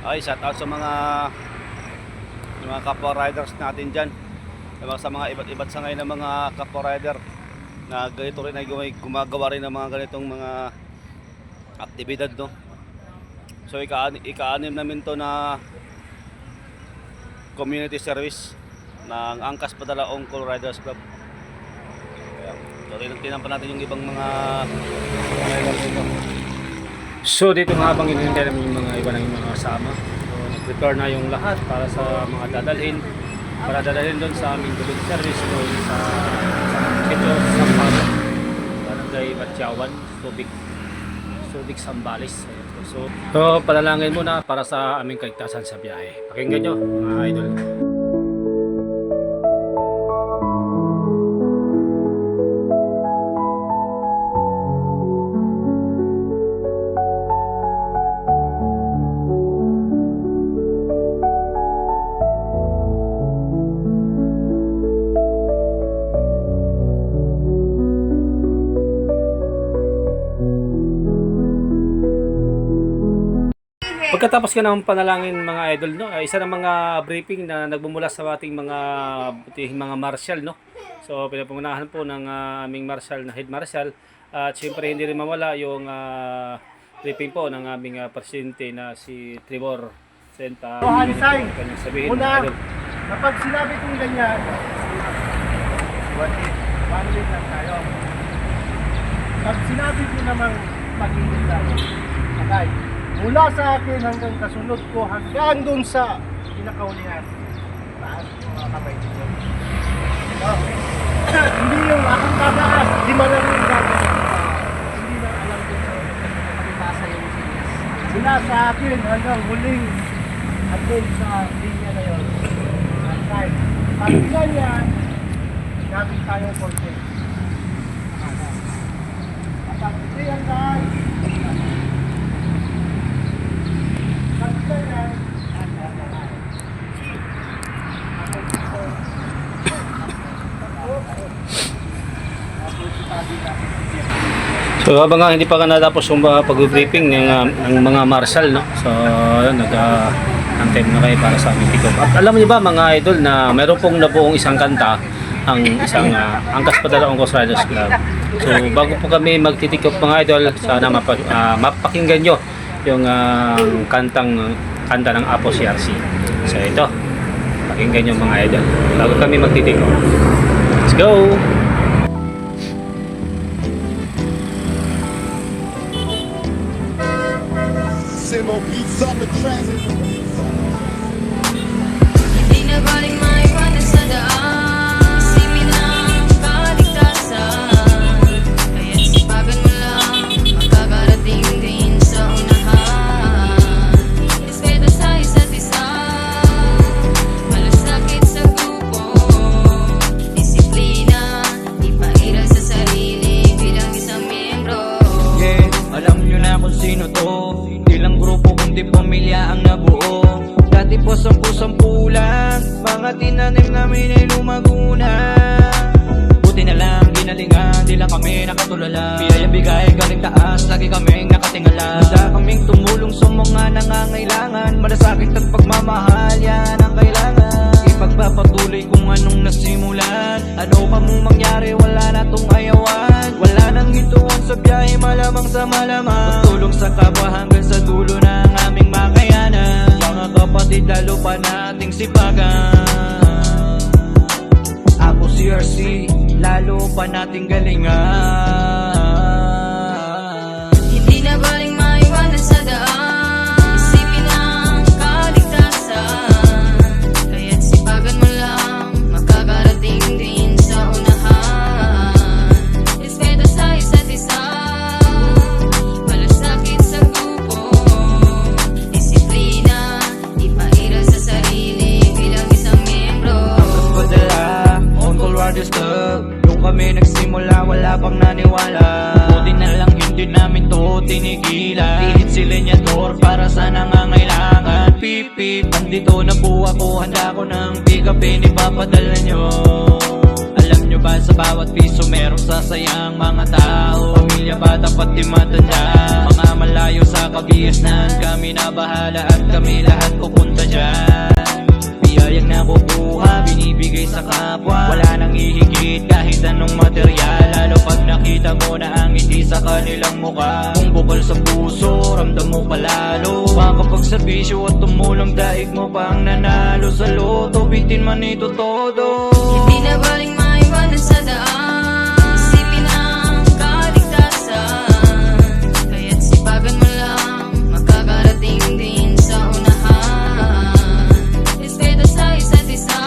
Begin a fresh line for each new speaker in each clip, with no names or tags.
Okay, shout out sa mga kapwa riders natin dyan, sa mga iba't sa ngayon ng mga kapwa rider na ganito rin ay gumagawa rin ng mga ganitong mga aktibidad, no? So ika-anim namin to na community service ng Angkas Padalaong Cool Riders Club. So tinan pa natin yung ibang mga riders dito. So dito nga habang hinihintay namin yung mga iba ng mga kasama, so nag-prepare na yung lahat para sa mga dadalhin, para dadalhin doon sa aming community service doon sa sitio Sampalo, Barangay Batyawan, Subic, Sambales. So panalangin muna para sa aming kaligtasan sa biyahe. Pakinggan nyo mga idol. Pagkatapos ka ng panalangin mga idol, no, isa ng mga briefing na nagbumula sa ating mga marshal, no. So pinapangunahan po ng aming marshal na head marshal, at siyempre hindi rin mawala yung briefing po ng aming presidente na si Trevor Senta. Kanyang sabihin
Una,
idol.
kapag sinabi kong ganyan, one week lang tayo. Pag sinabi ko namang mag-ingat tayo, okay, mula sa akin hanggang kasunod ko, hanggang dun sa pinakaulihan, taas yung mga kamay dito. Hindi yung akong tataas, di malamig gagawin. Hindi na alam ko sa pagpasa yung sinyas. Sila sa akin hanggang huling hanggang sa linya na yun. Okay. Pag ganyan, gamit tayo content. Kapag ito yan guys,
so habang hindi pa natapos yung pag-briefing ng mga marshal, no? So nag-antay na kayo para sa aming pick-up. At alam niyo ba mga idol na meron pong nabuong isang kanta ang isang Angkas Padalaong Cool Riders Club. So bago po kami magtitikop mga idol, sana mapakinggan nyo yung kanta ng Apo CRC. So ito, pakinggan nyo mga idol bago kami magtitikop. Let's go!
Simo beats on the track.
Hindi na baling maiwanan sa daan, isipin ang kaligtasan. Kaya't sipagan mo lang, makakarating din sa unahan. Respeto sa isa't isa, malasakit sa grupo. Disiplina, ipairal sa sarili bilang isang miyembro.
Yeah, alam nyo na kung sino to. Di lang grupo kundi pamilya ang nabuo. Dati po 10-10 lang, mga tinanim namin ay lumago na. Buti na lang, ginalingan, di lang kami nakatulala. Biyaya bigay, galing taas, lagi kaming nakatingala. Handa kaming tumulong sa mga nangangailangan. Malasakit at pagmamahal, yan ang kailangan. Ipagpapatuloy kung anong nasimulan. Ano pa mong mangyari, wala na tong ayawan. Wala nang ituon sa biyahe, malamang sa malamang. Tulong sa kapwa hanggang sa dulo ng aming makayanan. Mga kapatid, lalo pa nating sipagan. Ako CRC, lalo pa nating galingan.
Hindi na baling maiwanan sa daan, isipin ang kaligtasan. Kaya't sipagan mo lang, makakarating din sa unahan. Respeto sa isa't isa, malasakit sa grupo. Disiplina, ipairal sa sarili bilang isang miyembro.
Angkas Padala, Cool Riders Club. Nung kami nagsimula, wala pang naniwala. Buti na lang hindi namin to tinigilan. Pihit si Lenyador para sa nangangailangan. Pipip, andito na po ako, handa ko ng pick-upin, ipapadala nyo. Alam nyo ba sa bawat piso merong sasayang mga tao? Pamilya, bata, pati matanda, mga malayo sa kabiasnan, kami na bahala at kami lahat pupunta dyan. Biyayang nakukuha, binibigay sa kapwa, wala nang ihigit kahit anong material, lalo pag nakita mo na ang ngiti sa kanilang mukha. Kung bukal sa puso, ramdam mo palalo, makapagserbisyo at tumulong, daig mo pa ang nanalo sa loto, bitin man ito todo.
Hindi na baling maiwanan sa daan, isipin ang kaligtasan, kaya't sipagan mo lang, makakarating din sa unahan. Respeto sa isa't isa,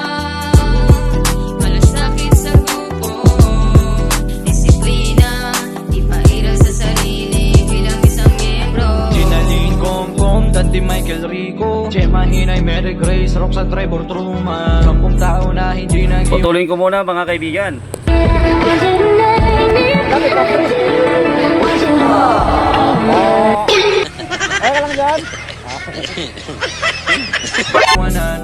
malasakit sa grupo, disiplina, ipaira sa sarili bilang isang miyembro.
Ginaline, Komkom, Dante, Michael Rico, Gemma, Hinay, Mary Grace, Roxanne, Trevor, Truman, 10 taon na hindi nag-iwan.
Patuloyin ko muna mga kaibigan.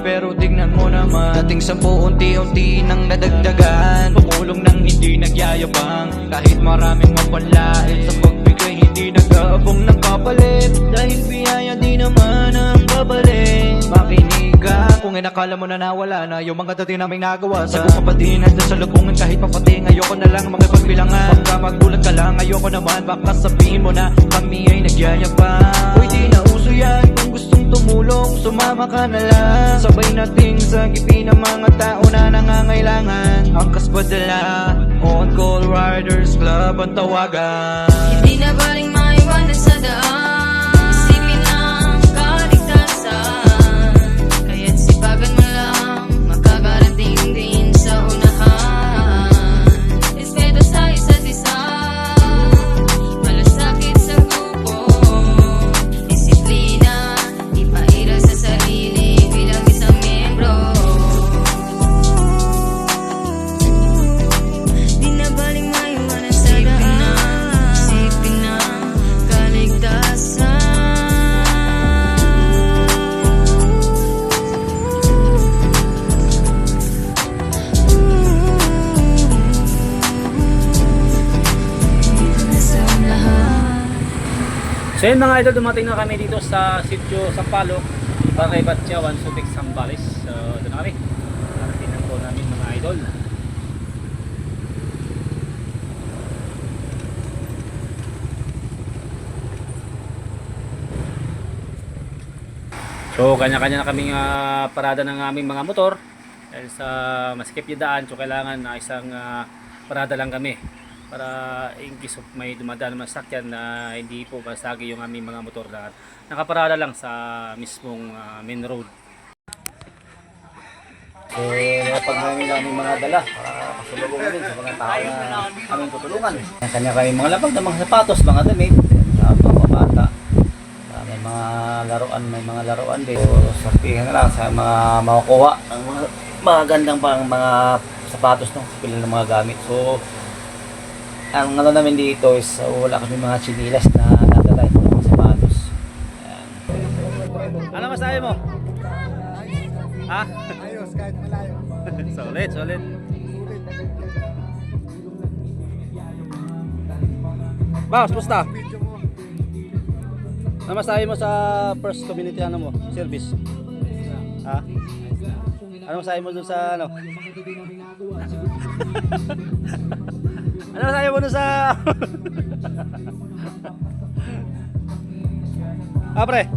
Pero tignan mo naman, dating 10 unti-unti nang nadagdagan, pumulong nang hindi nagyayabang, kahit maraming mapanlait sa pagbigay, hindi nag-aabong ng kapalit, dahil biyaya di naman ang babalik. Makinig ka kung inakala mo na nawala na yung mga dati naming nagawa, sa kapatinan at sa lubungan, kahit papating ayoko na lang makipagbilangan. Pagka magulat ka lang ayoko naman, baka sabihin mo na kami ay nagyayabang. Uy, di na uso yan, kung gustong tumulong sumama ka na lang, sabay nating sagipin ang mga tao na nangangailangan. Angkas Padala, On Call Riders Club ang tawagan.
Hindi na baling maiwanan sa daan, isipin ang kaligtasan, kaya't sipagan mo lang, makakarating din sa unahan. Respeto sa isa't isa, malasakit sa grupo, disiplina, ipaira sa sarili bilang isang miyembro. Di na baling maiwanan sa daan, isipin ang kaligtasan. Sa lahat.
So yun mga idol, dumating na kami dito sa Sitio Sampaloc, Barangay Batyawan, Subic, Zambales. So doon na kami. Narating po namin mga idol. So kanya-kanya na kaming parada ng aming mga motor dahil sa masikip yung daan, so kailangan na isang parada lang kami para in case of may dumadaan na masakyan na hindi po basagi yung aming mga motor na nakaparada lang sa mismong main road. So pag may aming mga dala para pasulubong din sa mga tao na aming tutulungan. Kanya-kanya mga lapag na mga sapatos, mga damit, mga bata. May mga laruan din. So, sortihan na lang sa mga makukuha ang mga gandang pang mga sapatos, no, pila ng mga gamit. So ang ano namin dito is wala kami mga chinilas na nadala yung mga sapatos. Ayan. Ano masabi mo? Ha?
Ayos, kahit malayo.
Solid. Boss, musta? Ano masabi mo sa first community ano mo? Service? Ha? Ano masabi mo dun sa ano? Ano masabi mo dun sa... pre?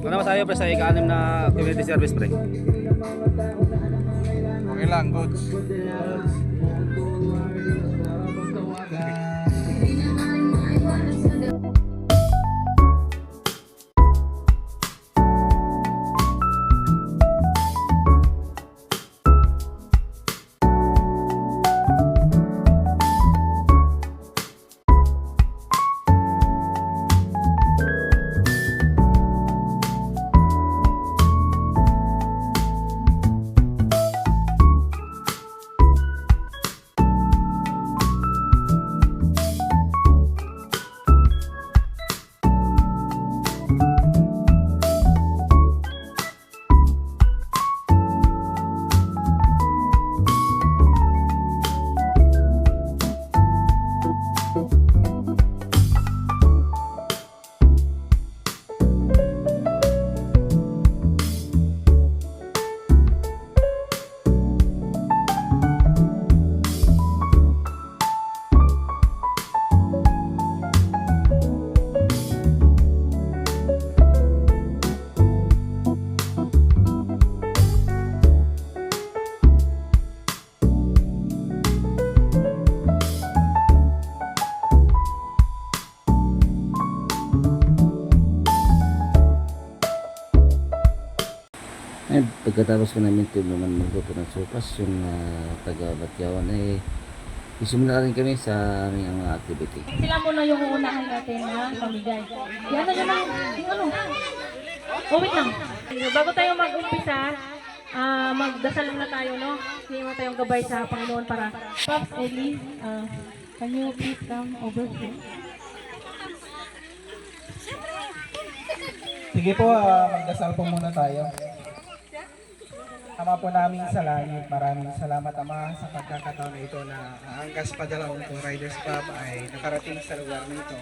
Ano masabi mo pre sa ika-6 na community service pre?
Okay lang, goods.
And pagkatapos ko namin tulungan magluto ng sopas, yung taga Batyawan ay isimula rin kami sa aming mga activity.
Sila muna yung uunahin natin na pamigay. Yan na yun lang. Yung ano? Oh, wait lang. Bago tayo mag-umpisa, magdasal muna tayo, no? Hindi mo tayong gabay sa Panginoon para. Pops, Ellie, can you please come over here?
Sige po, magdasal po muna tayo. Ama po namin sa langit, maraming salamat Ama sa pagkakataon na ito na ang Angkas Padalaon ko Riders Club ay nakarating sa lugar nito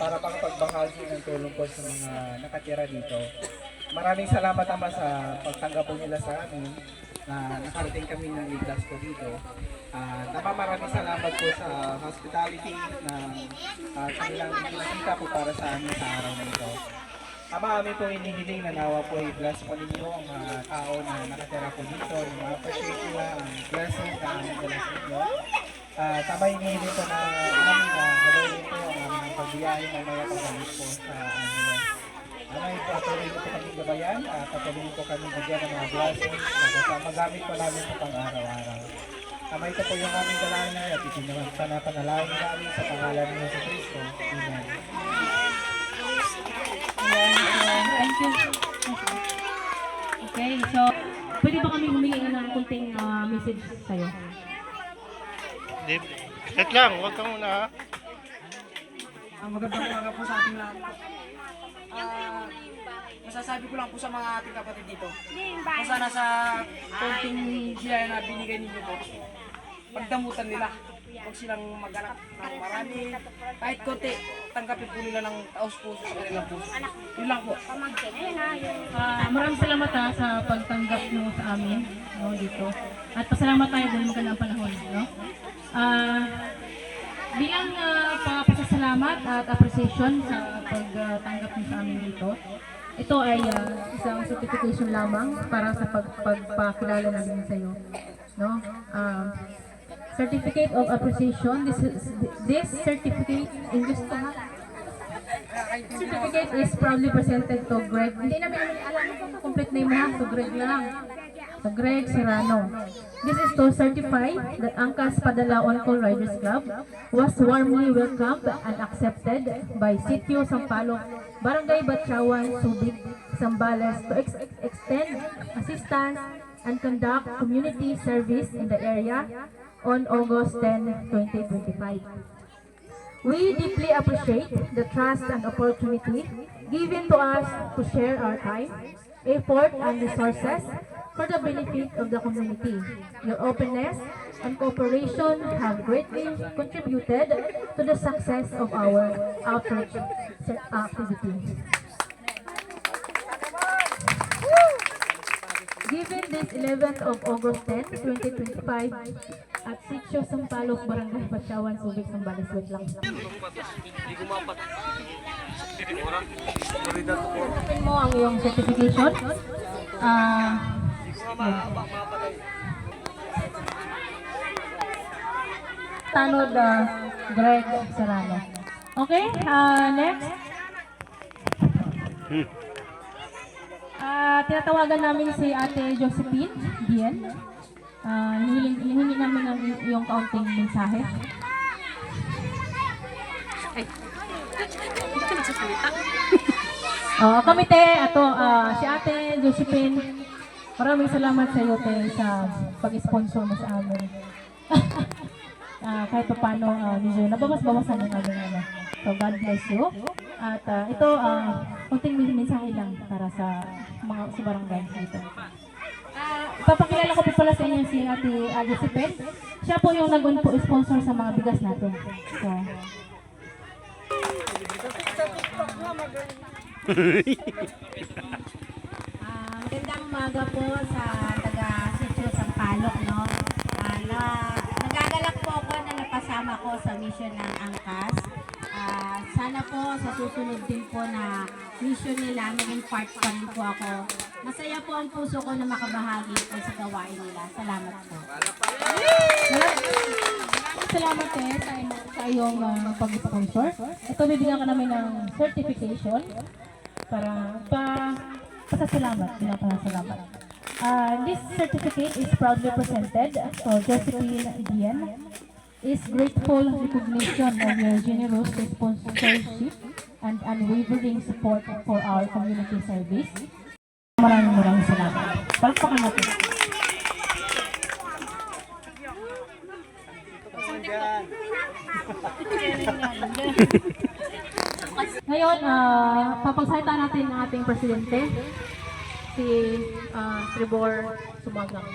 para makapagbahagi ng tulong po sa mga nakatira dito. Maraming salamat Ama sa pagtanggap po nila sa amin na nakarating kami ng ligtas po dito. Maraming salamat po sa hospitality na kanilang pinakita po para sa amin sa araw na ito. Ama, amin po inihiling na nawa po i-bless po ninyo ang mga tao na nakatira po dito, na ma-appreciate nila ang blessing na aming bless ninyo. Tama inihiling po na namin na gagawin po ang aming pagbiyahe mamaya pagdalit po sa Angeles. Ama, ipatuloy po kami gabayan, patuloy po kami bigyan ng mga blessings na magamit po namin sa pang-araw-araw. Ama, ito po yung aming dalangin at itinaman na panalangin namin sa pangalan ni Yesu Cristo. Amen.
Thank you. Okay, so, pwede ba kami humingi ng kunting message sa'yo?
Wait lang, huwag kang muna ha.
Magandang umaga po sa ating lahat. Masasabi ko lang po sa mga ating kapatid dito. Kung sana sa konting biyaya na binigay ninyo po, pagdamutan nila. Huwag silang maghanap ng marami. Kahit konti, tanggapin po nila ng taos puso sa kanilang puso. Yun lang po.
Maraming salamat sa pagtanggap nyo sa amin, no, dito. At pasalamat tayo dahil magandang panahon, no? Bilang pasasalamat at appreciation sa pagtanggap nyo sa amin dito, ito ay isang certification lamang para sa pagpakilala namin sa iyo, no? Certificate of appreciation. This certificate, English to ha? Certificate is proudly presented to Greg. Hindi namin alam kung complete name ha, so Greg lang. So Greg Serrano. This is to certify that Angkas Padalaon Riders Club was warmly welcomed and accepted by Sitio Sampaloc, Barangay Batyawan, Subic, Zambales to extend assistance and conduct community service in the area on August 10, 2025. We deeply appreciate the trust and opportunity given to us to share our time, effort, and resources for the benefit of the community. Your openness and cooperation have greatly contributed to the success of our outreach activity. Given this 11th of August 10, 2025, at Sitio Sampaloc, Barangay Batyawan, Subic, Zambales, wait lang. Open mo ang iyong certification. Tanod Greg Serrano. Okay, next. Tinatawagan namin si Ate Josephine Bien. Hihingi namin ng iyong kaunting mensahe. Komite, si Ate Josephine, maraming salamat sa iyo sa pag-sponsor mo sa amin. Kahit pa paano, medyo nabawas-bawasan ng aming ano. So, God bless you. At ito, kunting mensahe lang para sa mga sa barangay dito. Ipapakilala ko po pala sa inyo si Ate Josephine. Siya po yung nag-sponsor sa mga bigas natin. So,
magandang umaga po sa taga Sitio Sampaloc, no? Nagagalak po ako na napasama ko sa mission ng Angkas. Sana po sa susunod din po na mission nila, maging part pa rin po ako. Masaya po ang puso ko na makabahagi po sa gawain nila. Salamat po.
salamat sa iyong pag-sponsor. Ito, bibigyan ka namin ng certification para Pinapasalamat. This certificate is proudly presented to Josephine Dian. Is grateful recognition of your generous sponsorship and unwavering support for our community service. Maraming salamat. Palpakan natin. Ngayon, papagsalita natin ang ating presidente, si Trevor Sumagang.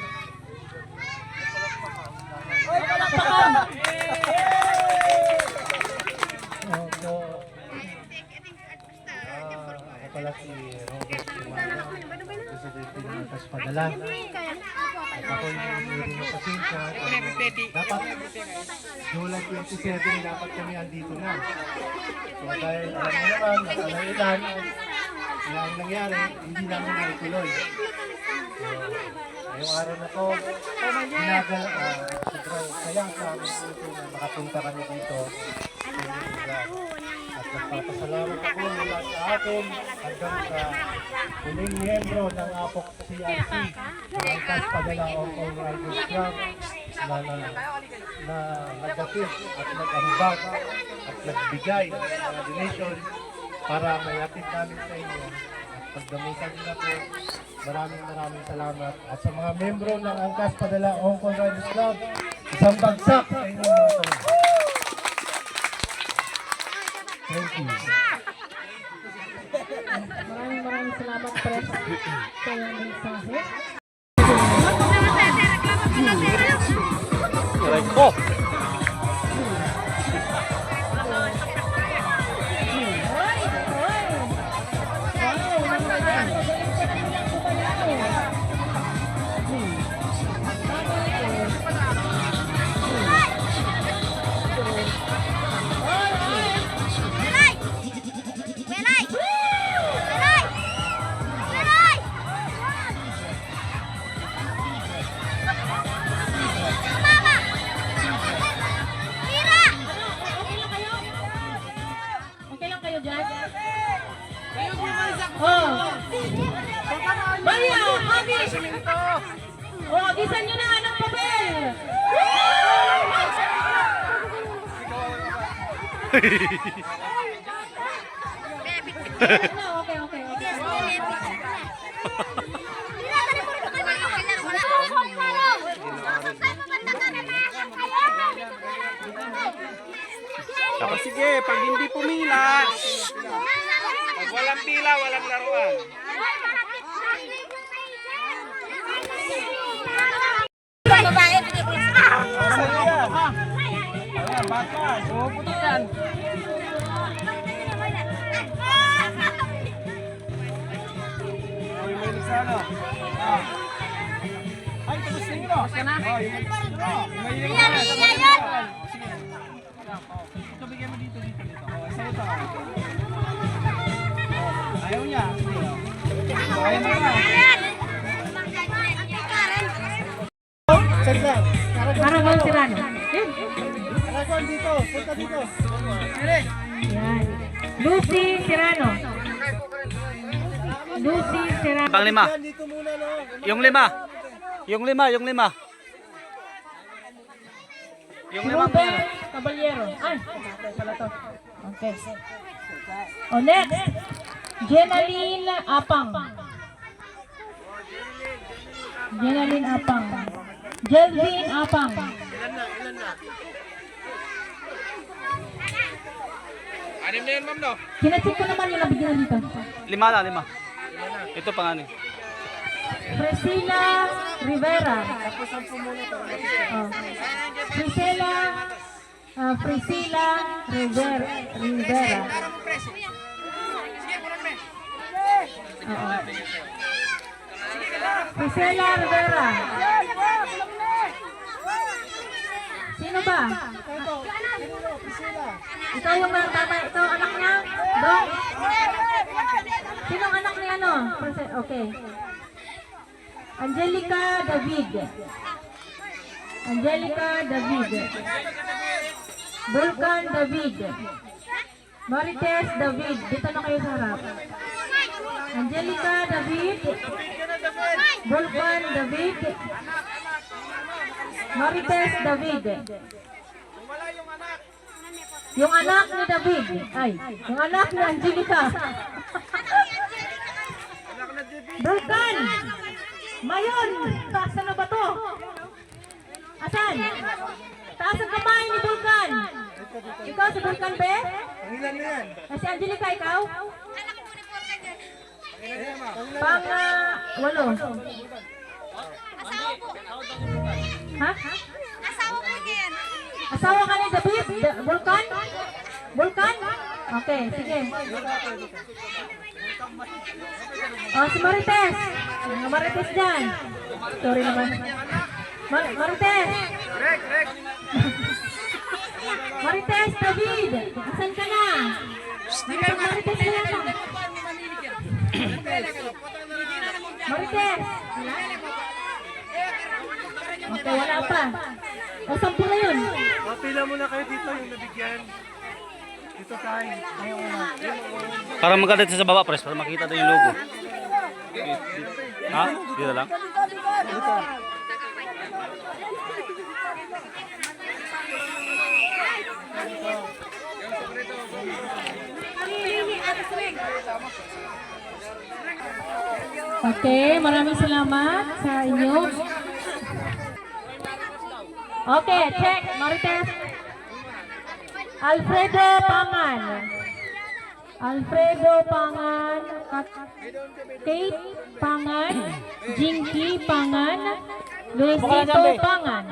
Ako pala si Robert Sumagang, Presidente ng Angkas Padala. At ako yung hiring ng pasensya. Dapat July 27 dapat kami andito na. So dahil alam mo naman, nakalailan, na ang nangyari, hindi namin naituloy. So, ngayong araw na to, sobrang saya sa amin dito na makapunta kami dito. At nagpapasalamat ako mula sa akin hanggang sa huling miyembro ng APOC CRC, ng Angkas Padala All Riders Club, na nagdating at nag-ambag at nagbigay ng mga donation para mayatid namin sa inyo. At pagdamitan nila po, maraming salamat. At sa mga membro ng Angkas Padala All Riders Club, isang bagsak sa inyong mga tulong. Thank you.
Maraming salamat, Pres, sa iyong mensahe.
Aray ko!
Okay lang kayo dyan? Oh! Baya! Agis! Oh, agisan nyo na ng papel! Okay.
Tapos sige, pag hindi pumila, pag walang pila, walang laruan.
Ay, tapos na ito. Tapos ka na? Oo, yung ito, bigyan mo dito. Oo, isa ito. Ayaw niya. Ayaw mo na.
Aragon Serrano.
Aragon dito, punta dito.
Yan. Lucy Serrano.
Pang lima.
Dito muna, no?
Yung lima. Yung lima. Yung lima.
Robert Caballero. Ay, pala to. Okay. O next, Jenaline Apang. Jelvin Apang.
Ilan na?
Anim na yan, ma'am, no?
Kinacheck ko naman yung nabigyan dito.
Lima. Ito pang ano.
Priscilla Rivera. Oh. Priscilla Rivera. Oo. Priscilla Rivera. Sino ba? Ikaw yung tama, ito anak niya? Dong? Sinong anak niya, no? Okay. Angelica David. Vulcan David. Marites David. Dito na kayo sa harap. Angelica David. David. Vulcan David. Marites David. Yung anak ni David. Ay, yung anak ni Angelica. Vulcan. Mayon. Taas na ba to? Asan? Taas ang kamay ni Vulcan. Ikaw si Vulcan, be?
Ilan na yan?
Si Angelica, ikaw? Pang, 8. Ha? Asawa ka ni David? Vulcan? Vulcan? Okay, sige. Oh, si Marites. Mga Marites dyan. Sorry naman. Marites. Marites, David. Asan ka na? Marites na yan. Marites. Okay, wala pa. O, 10 na yun.
Pila muna kayo dito yung nabigyan. Dito tayo.
Para maganda sa baba, pres, para makita din yung logo. Ha? Dito lang?
Okay, maraming salamat sa inyo. Okay, check. Marites. Alfredo Pangan. Alfredo Pangan. Kate Pangan. Jinky Pangan. Luisito Pangan.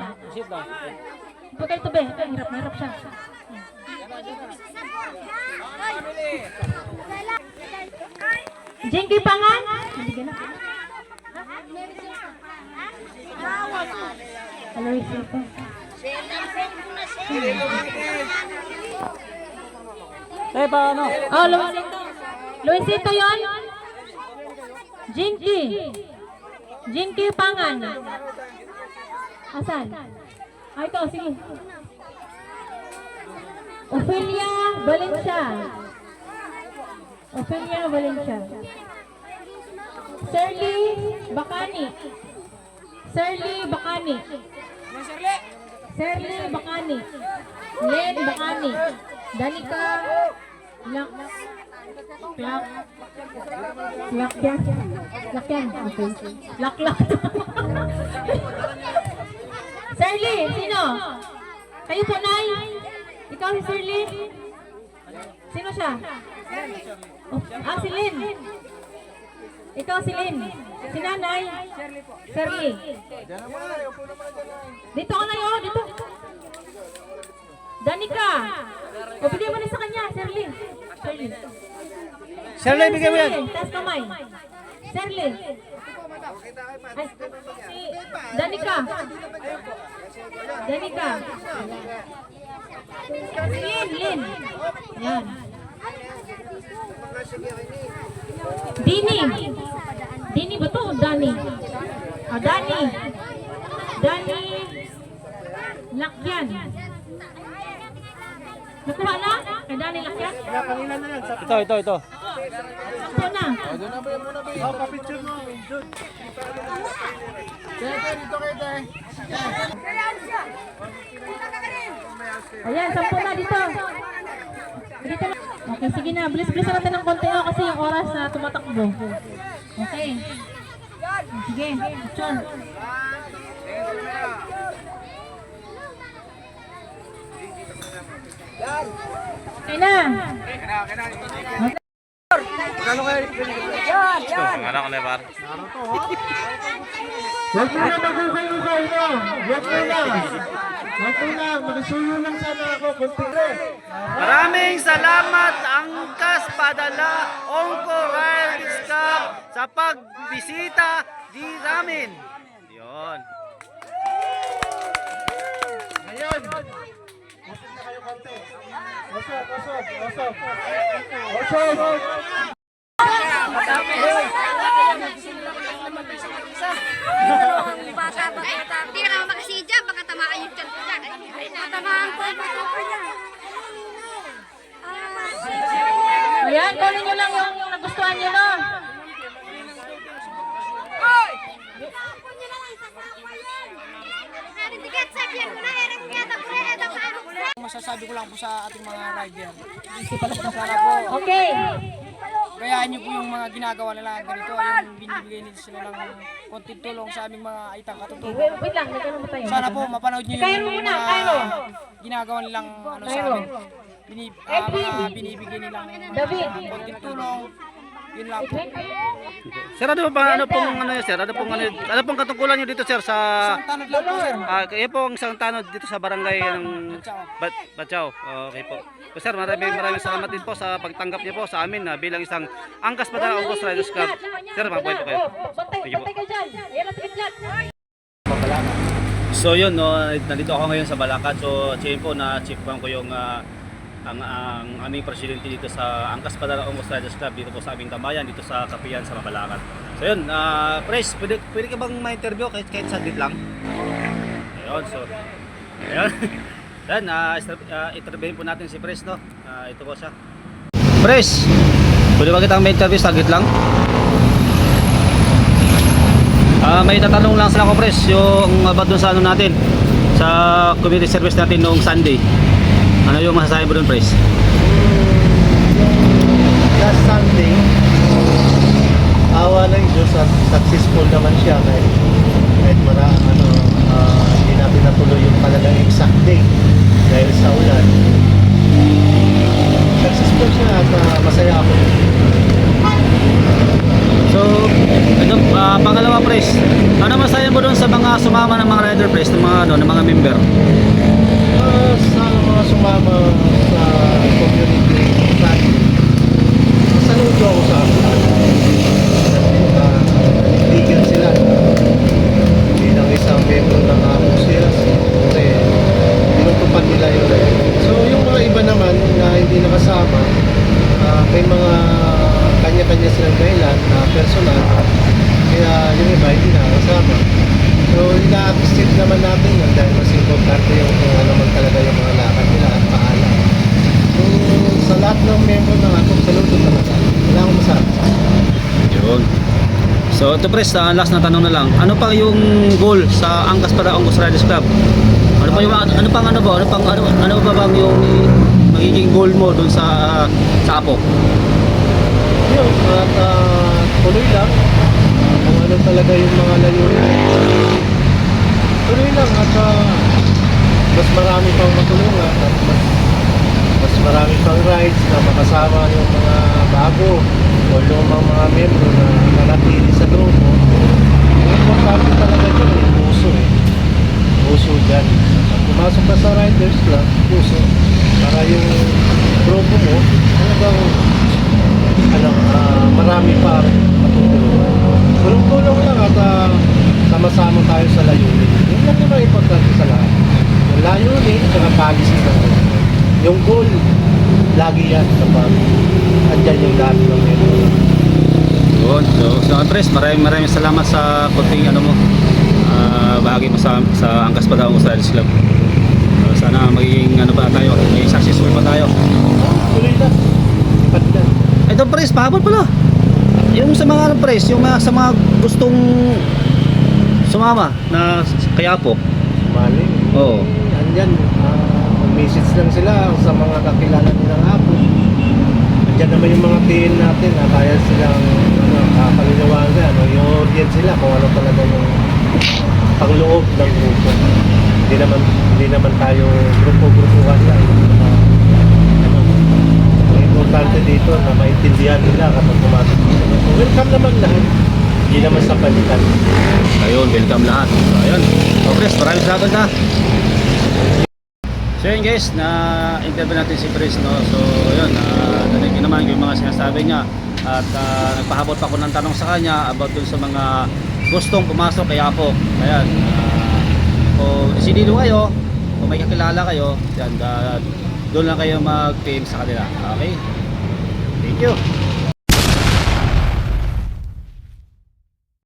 Ito kayo ito, be. Hirap na hirap siya. Jinky Pangan. Luisito.
Paano?
Oh, Luisito. Luisito yun? Jinky. Jinky Pangan. Asan? Ah, ito, sige. Ophelia Valencia. Ophelia Valencia. Shirley Bacani. Shirley Bacani. Shirley Bacani. Len Bacani. Danica Lakyan. Okay. Laklak. Shirley, sino? Kayo po, Nay? Ikaw si Shirley? Sino siya? Oh, si Lynn. Ikaw si Lynn. Si Nanay? Shirley. Dito ka na yun, dito. Danica. O, bigay mo na sa kanya, Shirley.
Shirley, bigay mo yan.
Taas kamay. Shirley. Ay, si Danica. Danica. Lynn. Yan. Dini ba to? Dani. Ah, Dani Lakyan. Nakuha na? Kay Dani Lakyan?
Kanina na yan.
Ito.
Sampo na.
Oh, papicture mo. Jud. Dito kayo tayo.
Ayan, 10 na dito. Dito na. Okay, sige na. Bilis-bilis natin ng konti kasi yung oras na tumatakbo. Okay. Sige, picture. Okay na.
Anak ko na, par.
Huwag mo na magkukay-ukay no. Huwag mo na. Magsuyo lang sana ako. Kunti rin.
Maraming salamat Angkas Padala Onco Riders Cup sa pagbisita di namin. Yun.
Ngayon. Masok na kayo konti. Masok.
Hindi ka naman makasidya, baka tamaan yung tiyan ko dyan. Tamaan ko yung pato ko niya.
Ayan, kunin nyo lang yung nagustuhan nyo, no?
masasabi ko lang po sa ating mga rider. Sana po,
Okay.
gayaan niyo po yung mga ginagawa nila ganito, yung binibigay nila sila ng konting tulong sa aming mga itang katutubo.
Wait lang, nagkaroon tayo.
Sana po mapanood niyo
Kaya
yung
mo muna,
mga
Cairo.
ginagawa nilang ano sa amin. Mga binibigay nilang
David.
konting tulong. Yun lang po.
Sir, ano pong ano sir? Ano pong katungkulan niyo dito sir sa
Tanod lang po sir.
kayo po ang isang tanod dito sa barangay ng Batyaw. Okay po. So, sir, maraming salamat din po sa pagtanggap niyo po sa amin na bilang isang Angkas Padala Ongkos Riders Club. Sir, mabuhay po kayo. Thank you po.
Bantay ka dyan. Ayan ang siklat.
So yun, no, nandito ako ngayon sa Balakat. So chief po na chief ko yung ang aming presidente dito sa Angkas Padala Ongkos Riders Club dito po sa aming tambayan dito sa Kapiyan sa Mabalacat. So yun, Pres, pwede ka bang ma-interview kahit saglit lang? Ayun, so ayun. Then, interviewin po natin si Pres, no? Ito po siya. Pres, pwede ba kitang ma-interview saglit lang? May tatanong lang sila ko Pres, yung about dun sa ano natin, sa community service natin noong Sunday. Ano yung masasabi mo dun Pres?
Last Sunday, awa ng Diyos at successful naman siya kahit hindi natin natuloy yung talagang exact day dahil sa ulan. Successful siya at masaya ako.
So, ito, pangalawa Pres, ano masasabi mo dun sa mga sumama ng mga rider Pres, ng mga member?
Sa mga sumama sa community rally, saludo ako sa kaibigan sila bilang isang membro ng Amusias kasi tinutupad nila yun. So yung mga iba naman na hindi nakasama, may mga kanya-kanya silang dahilan na personal, kaya yung iba hindi nakasama. So, ina-appreciate naman natin yun dahil mas importante yung kung ano man talaga yung mga lakad nila at paalam. So, sa lahat ng member ng atong saludo talaga, wala akong masabi.
Yun. So, ito Pres, last na tanong na lang. Ano pa yung goal sa Angkas Padala Ongkos Riders Club? Ano pa bang yung magiging goal mo dun sa Apo?
Yun, at tuloy lang kung ano talaga yung mga layunin. Tuloy lang at mas marami pang matulungan at mas marami pang rides na makasama yung mga bago o lumang mga membro na nanatili sa grupo. Ang importante talaga dyan yung puso puso dyan. At pumasok ka sa Riders Club, puso, para yung grupo mo talagang marami pa matutulungan. Tulong-tulong lang at sama-sama tayo sa layunin. Yun lang naman importante sa lahat. Yung layunin at policy ng grupo. Yung goal, lagi yan kapag andyan yung lahat ng membro.
Yun. So Pres, maraming salamat sa konting bahagi mo sa Angkas Padala Ongkos Riders Club. Sana magiging tayo, magiging successful pa tayo.
Tuloy lang. Ipat lang.
Ito Pres, pahabol pala. Yung sa mga Pres, yung sa mga gustong sumama na kaya po.
Mali.
Oo.
Andyan, message lang sila sa mga kakilala nilang Apo. Andyan naman yung mga PN natin na kaya silang palinawagan o yung audience sila kung ano talaga yung pangloob ng grupo. Hindi naman tayo grupo-grupuhan lang. Ang importante dito na maintindihan nila kapag pumasok dito. So, welcome naman lahat. Hindi naman sa palitan.
Ayun, welcome lahat. So, ayun. So, Pres, maraming salamat na. So yun guys, na-interview natin si Pres, no? So yun, narinig naman yung mga sinasabi niya. At nagpahabot pa ko ng tanong sa kanya about dun sa mga gustong pumasok kay Apo. Ayan, kung isidido kayo, kung may kakilala kayo, yan, doon lang kayo mag-team sa kanila. Okay? Thank you.